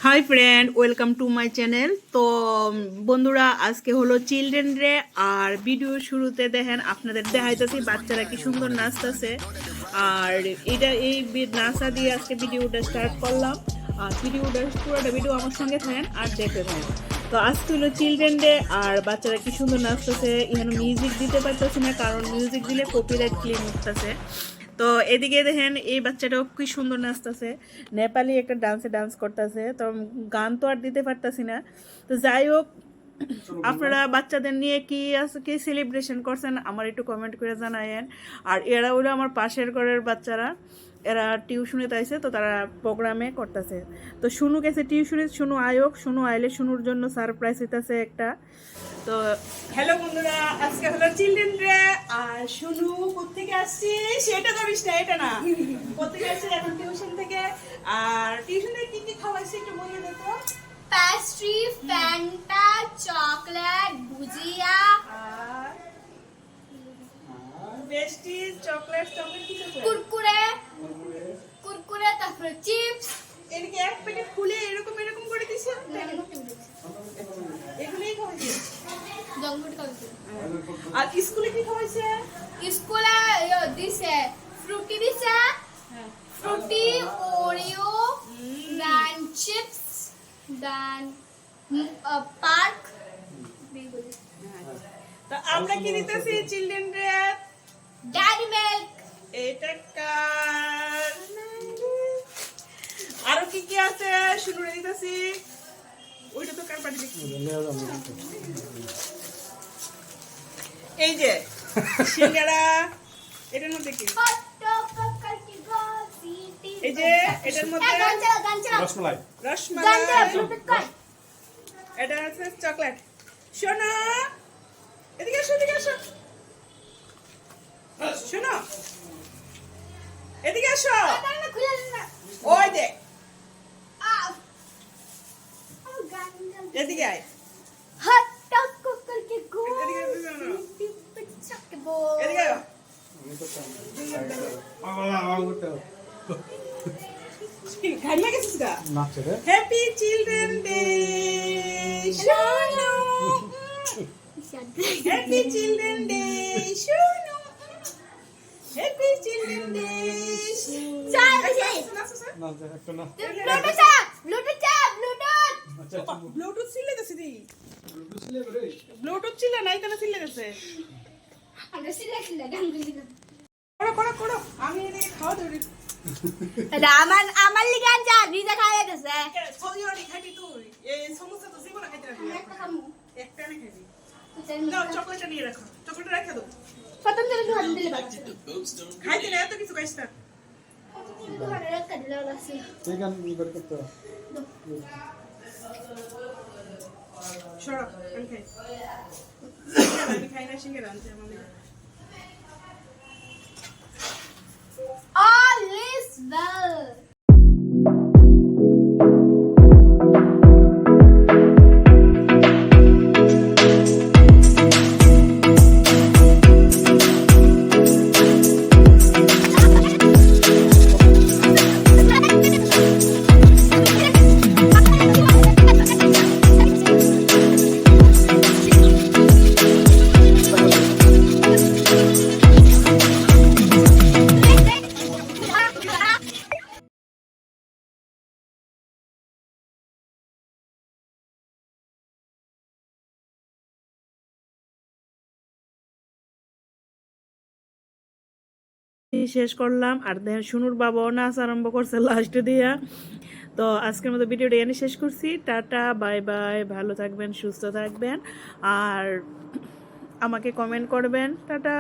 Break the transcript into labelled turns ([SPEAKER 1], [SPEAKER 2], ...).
[SPEAKER 1] Hi friend, welcome to my channel. তো বন্ধুরা, আজকে হলো চিলড্রেন ডে। আর ভিডিও শুরুতে দেখেন আপনাদের দেখাইতেছি বাচ্চারা কি সুন্দর নাচতেছে। আর এই নাচা দিয়ে আজকে ভিডিওটা স্টার্ট করলাম। আর পুরোটা ভিডিও আমার সঙ্গে থাকেন আর দেখতে থাকেন। তো আজকে হলো চিলড্রেন ডে আর বাচ্চারা কি সুন্দর নাচতেছে। এখানে মিউজিক দিতে পারতেছি না, কারণ মিউজিক দিলে কপিরাইট ক্লেম উঠতেছে। তো এদিকে দেখেন এই বাচ্চাটাও কি সুন্দর নাচতেছে, নেপালি একটা ডান্স করতেছে। তো গান তো আর দিতে পারতাছি না। তো যাই হোক, আপনারা বাচ্চাদের নিয়ে কি সেলিব্রেশন করছেন আমার একটু কমেন্ট করে জানায়েন। আর এরা হলো আমার পাশের ঘরের বাচ্চারা, এরা টিউশনে তাইছে, তো তারা প্রোগ্রামে করতেছে। তো শুনু গেছে টিউশনে, শুনু আয়োগ, শুনু আইলে শুনুর জন্য সারপ্রাইজ হইতেছে একটা। তো হ্যালো বন্ধুরা, আজকে হলো চিলড্রেন ডে। আর শুনু কোত্থেকে আসছি সেটা তো না, এটা না, কোত্থেকে আসছি এখন টিউশন থেকে। আর টিউশনে কি কি খাওয়াইছে একটু বলে দেখো।
[SPEAKER 2] पेस्ट्री, फैंटा, चॉकलेट, भुजिया,
[SPEAKER 1] পেস্ট্রি, চকলেট কি চকলেট,
[SPEAKER 2] कुरकुरे তারপরে চিপস।
[SPEAKER 1] এদিকে এক প্যাকেট খুলে এরকম এরকম করে দিছে, এগুলোই খাওয়াইছে। আর স্কুলে কি খাওয়াইছে?
[SPEAKER 2] স্কুলে দিছে ফ্রুটি দিছে, ফ্রুটি, ওরিও, দেন চিপস, দেন পার্ক।
[SPEAKER 1] তো আমরা কি দিতেছি চিলড্রেন ডে?
[SPEAKER 2] Daddy milk.
[SPEAKER 1] এটা কার? আরো কি কি আছে শুরু করে দিতেছি। ওইটা তো কার পার্টি দেখি। এই যে সিঙ্গারা, এটার মধ্যে কি? এই যে এটার মধ্যে
[SPEAKER 3] রসমালাই।
[SPEAKER 1] এটা আছে চকলেট। শোনো, এদিকে আসো, এদিকে আসো, শোনো, এদিকে আসো। ওই দেখ, এদিকে আয়, এদিকে আয়। ঘাড়িয়া গেছিস গা? হ্যাপি চিলড্রেন ডে শোনো, হ্যাপি চিলড্রেন ডে শোনো, হ্যাপি চিলড্রেন ডে। ব্লুটুথ ছিলে গেছে দি, ব্লুটুথ ছিলে নাই, তাহলে ছিলে গেছে। করো করো করো, আমি এদিকে খাওয়া দেবো।
[SPEAKER 2] আমার লিগান যা রিজা খাইয়া গেছে।
[SPEAKER 1] সরিয়ে খাইবি তুই? এই সমস্যা তো জীবনে খাইতে রাখবি, একটা না খাইবি। নাও চকলেটটা নিয়ে রাখো, চকলেটটা রেখে দাও।
[SPEAKER 2] প্রথম দিলে দুহান দিলে বাচ্চা
[SPEAKER 1] খাইতে না এত কিছু খাইস না।
[SPEAKER 2] দুহানে রাখা দিলে আছে।
[SPEAKER 1] সরো, আমি খাই। আমি খাই না, সিঙ্গারা আনতে আমাদের।
[SPEAKER 2] All is well.
[SPEAKER 1] শেষ করলাম। আর দেখেন শুনুর বাবাও নাচ আরম্ভ করছে লাস্টে দিয়া। তো আজকের মতো ভিডিওটা এনে শেষ করছি। টাটা, বাই বাই, ভালো থাকবেন, সুস্থ থাকবেন, আর আমাকে কমেন্ট করবেন। টাটা।